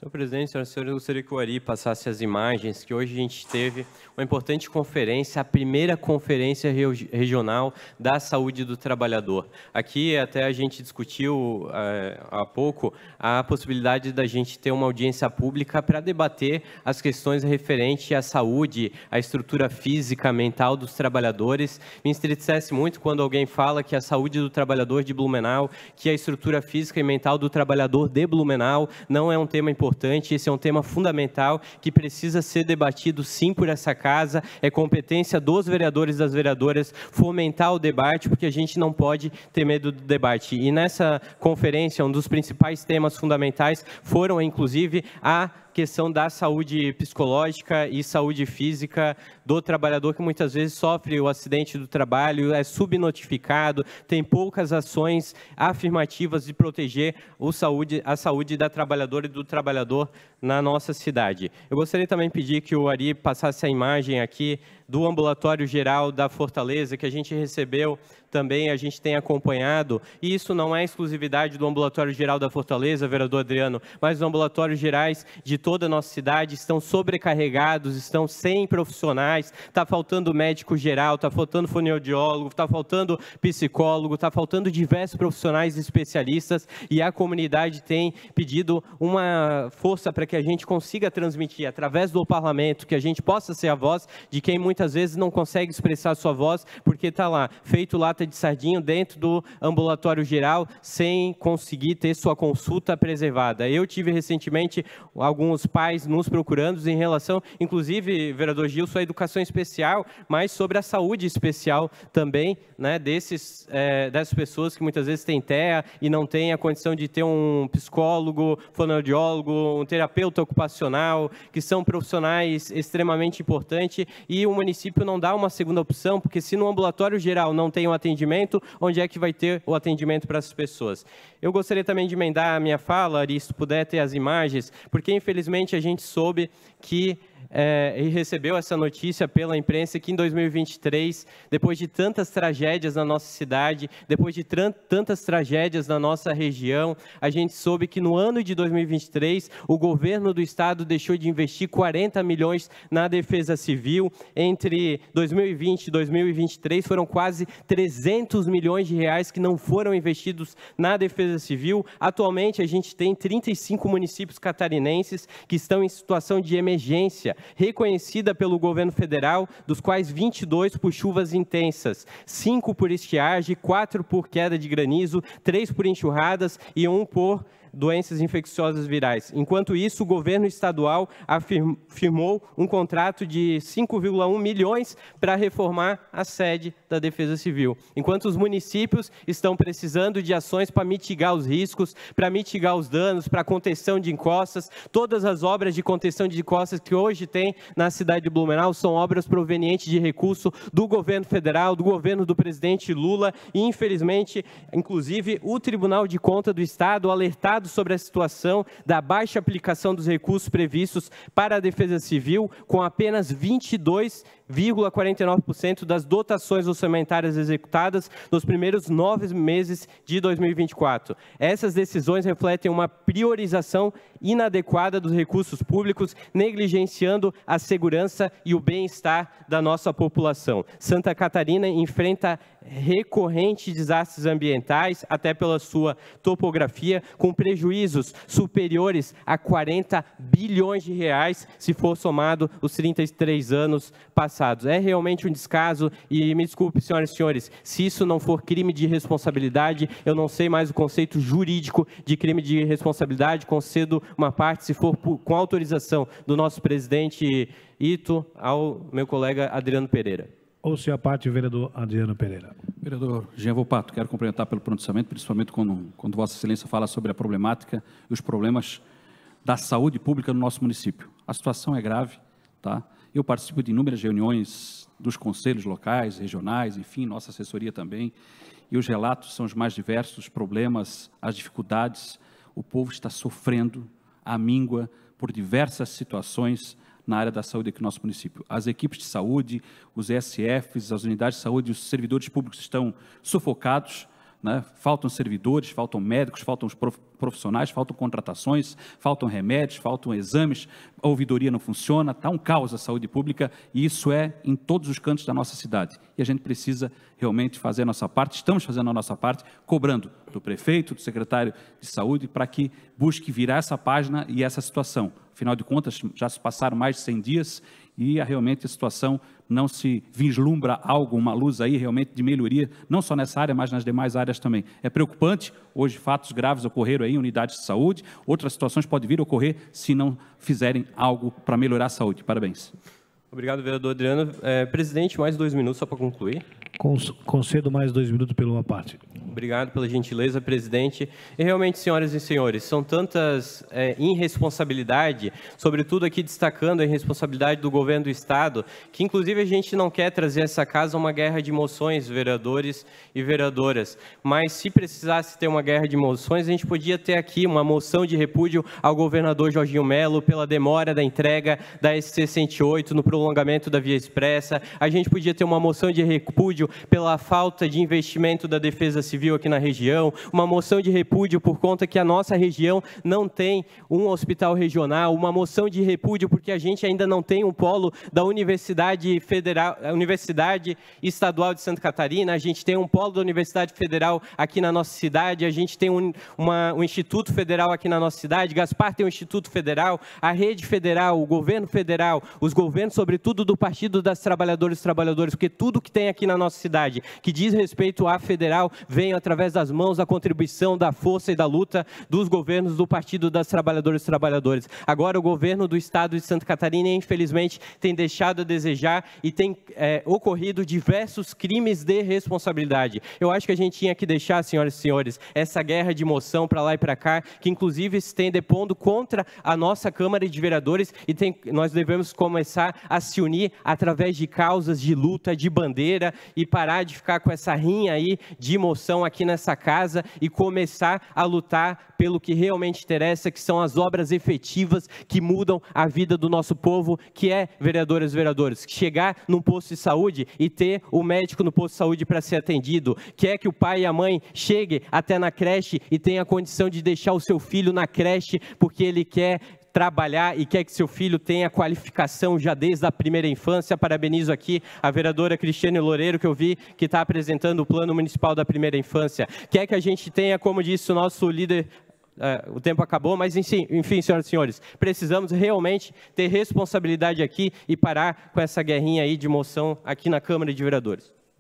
Senhor presidente, senhoras e senhores, eu gostaria que o Ari passasse as imagens, que hoje a gente teve uma importante conferência, a primeira conferência regional da saúde do trabalhador. Aqui até a gente discutiu há pouco a possibilidade da gente ter uma audiência pública para debater as questões referentes à saúde, à estrutura física, mental dos trabalhadores. Me entristece muito quando alguém fala que a saúde do trabalhador de Blumenau, que a estrutura física e mental do trabalhador de Blumenau não é um tema importante. Esse é um tema fundamental que precisa ser debatido sim por essa casa, é competência dos vereadores e das vereadoras fomentar o debate, porque a gente não pode ter medo do debate. E nessa conferência, um dos principais temas fundamentais foram, inclusive, a questão da saúde psicológica e saúde física do trabalhador, que muitas vezes sofre o acidente do trabalho, é subnotificado, tem poucas ações afirmativas de proteger a saúde da trabalhadora e do trabalhador na nossa cidade. Eu gostaria também de pedir que o Ari passasse a imagem aqui do ambulatório geral da Fortaleza, que a gente recebeu também, a gente tem acompanhado, e isso não é exclusividade do ambulatório geral da Fortaleza, vereador Adriano, mas os ambulatórios gerais de toda a nossa cidade estão sobrecarregados, estão sem profissionais, está faltando médico geral, está faltando fonoaudiólogo, está faltando psicólogo, está faltando diversos profissionais especialistas, e a comunidade tem pedido uma força para que a gente consiga transmitir através do parlamento, que a gente possa ser a voz de quem muitas vezes não consegue expressar sua voz, porque está lá, feito lata de sardinha dentro do ambulatório geral, sem conseguir ter sua consulta preservada. Eu tive recentemente alguns pais nos procurando em relação, inclusive, vereador Gilson, a educação especial, mas sobre a saúde especial também, né, dessas pessoas que muitas vezes têm TEA e não têm a condição de ter um psicólogo, fonoaudiólogo, um terapeuta ocupacional, que são profissionais extremamente importantes, e o município não dá uma segunda opção, porque se no ambulatório geral não tem um atendimento, onde é que vai ter o atendimento para essas pessoas? Eu gostaria também de emendar a minha fala, Ari, se puder ter as imagens, porque infelizmente a gente soube que e recebeu essa notícia pela imprensa que em 2023, depois de tantas tragédias na nossa cidade, depois de tantas tragédias na nossa região, a gente soube que no ano de 2023, o governo do estado deixou de investir 40 milhões na defesa civil. Entre 2020 e 2023, foram quase 300 milhões de reais que não foram investidos na defesa civil. Atualmente, a gente tem 35 municípios catarinenses que estão em situação de emergência, reconhecida pelo governo federal, dos quais 22 por chuvas intensas, 5 por estiagem, 4 por queda de granizo, 3 por enxurradas e 1 por doenças infecciosas virais. Enquanto isso, o governo estadual firmou um contrato de 5,1 milhões para reformar a sede da Defesa Civil. Enquanto os municípios estão precisando de ações para mitigar os riscos, para mitigar os danos, para contenção de encostas, todas as obras de contenção de encostas que hoje tem na cidade de Blumenau são obras provenientes de recurso do governo federal, do governo do presidente Lula, e infelizmente, inclusive, o Tribunal de Contas do Estado, alertado sobre a situação da baixa aplicação dos recursos previstos para a Defesa Civil, com apenas 22,49% das dotações orçamentárias executadas nos primeiros 9 meses de 2024. Essas decisões refletem uma priorização inadequada dos recursos públicos, negligenciando a segurança e o bem-estar da nossa população. Santa Catarina enfrenta recorrentes desastres ambientais, até pela sua topografia, com prejuízos superiores a 40 bilhões de reais, se for somado os 33 anos passados. É realmente um descaso, e me desculpe, senhoras e senhores, se isso não for crime de responsabilidade, eu não sei mais o conceito jurídico de crime de responsabilidade, concedo uma parte, se for com autorização do nosso presidente Ito, ao meu colega Adriano Pereira. Ouça a parte, vereador Adriano Pereira. Vereador Jean Volpato, quero cumprimentar pelo pronunciamento, principalmente quando Vossa Excelência fala sobre a problemática e os problemas da saúde pública no nosso município. A situação é grave, tá? Eu participo de inúmeras reuniões dos conselhos locais, regionais, enfim, nossa assessoria também, e os relatos são os mais diversos, os problemas, as dificuldades. O povo está sofrendo a míngua por diversas situações na área da saúde aqui no nosso município. As equipes de saúde, os ESFs, as unidades de saúde, os servidores públicos estão sufocados, né? Faltam servidores, faltam médicos, faltam os profissionais, faltam contratações, faltam remédios, faltam exames, a ouvidoria não funciona, está um caos a saúde pública e isso é em todos os cantos da nossa cidade. E a gente precisa realmente fazer a nossa parte, estamos fazendo a nossa parte, cobrando do prefeito, do secretário de saúde, para que busque virar essa página e essa situação. Afinal de contas, já se passaram mais de 100 dias e realmente a situação não se vislumbra algo, uma luz aí realmente de melhoria, não só nessa área, mas nas demais áreas também. É preocupante, hoje fatos graves ocorreram aí em unidades de saúde, outras situações podem vir a ocorrer se não fizerem algo para melhorar a saúde. Parabéns. Obrigado, vereador Adriano. Presidente, mais 2 minutos só para concluir. Concedo mais 2 minutos pela uma parte. Obrigado pela gentileza, presidente. E realmente, senhoras e senhores, são tantas irresponsabilidades, sobretudo aqui destacando a irresponsabilidade do governo do Estado, que inclusive a gente não quer trazer essa casa uma guerra de emoções, vereadores e vereadoras. Mas se precisasse ter uma guerra de emoções, a gente podia ter aqui uma moção de repúdio ao governador Jorginho Melo pela demora da entrega da SC-108 no prolongamento da Via Expressa. A gente podia ter uma moção de repúdio pela falta de investimento da Defesa Civil aqui na região, uma moção de repúdio por conta que a nossa região não tem um hospital regional, uma moção de repúdio porque a gente ainda não tem um polo da Universidade Federal, Universidade Estadual de Santa Catarina, a gente tem um polo da Universidade Federal aqui na nossa cidade, a gente tem um Instituto Federal aqui na nossa cidade, Gaspar tem um Instituto Federal, a Rede Federal, o governo federal, os governos, sobretudo do Partido das Trabalhadoras e Trabalhadores, porque tudo que tem aqui na nossa cidade que diz respeito à federal vem através das mãos da contribuição, da força e da luta dos governos do Partido das Trabalhadoras e Trabalhadores. Agora, o governo do Estado de Santa Catarina, infelizmente, tem deixado a desejar e tem ocorrido diversos crimes de responsabilidade. Eu acho que a gente tinha que deixar, senhoras e senhores, essa guerra de moção para lá e para cá, que inclusive se tem depondo contra a nossa Câmara de Vereadores e nós devemos começar a se unir através de causas de luta, de bandeira e parar de ficar com essa rinha aí de moção aqui nessa casa e começar a lutar pelo que realmente interessa, que são as obras efetivas que mudam a vida do nosso povo, que é, vereadoras e vereadores, chegar num posto de saúde e ter o médico no posto de saúde para ser atendido, que é que o pai e a mãe cheguem até na creche e tenha a condição de deixar o seu filho na creche porque ele quer trabalhar e quer que seu filho tenha qualificação já desde a primeira infância. Parabenizo aqui a vereadora Cristiane Loureiro, que eu vi que está apresentando o Plano Municipal da Primeira Infância. Quer que a gente tenha, como disse o nosso líder, o tempo acabou, mas enfim, senhoras e senhores, precisamos realmente ter responsabilidade aqui e parar com essa guerrinha aí de moção aqui na Câmara de Vereadores.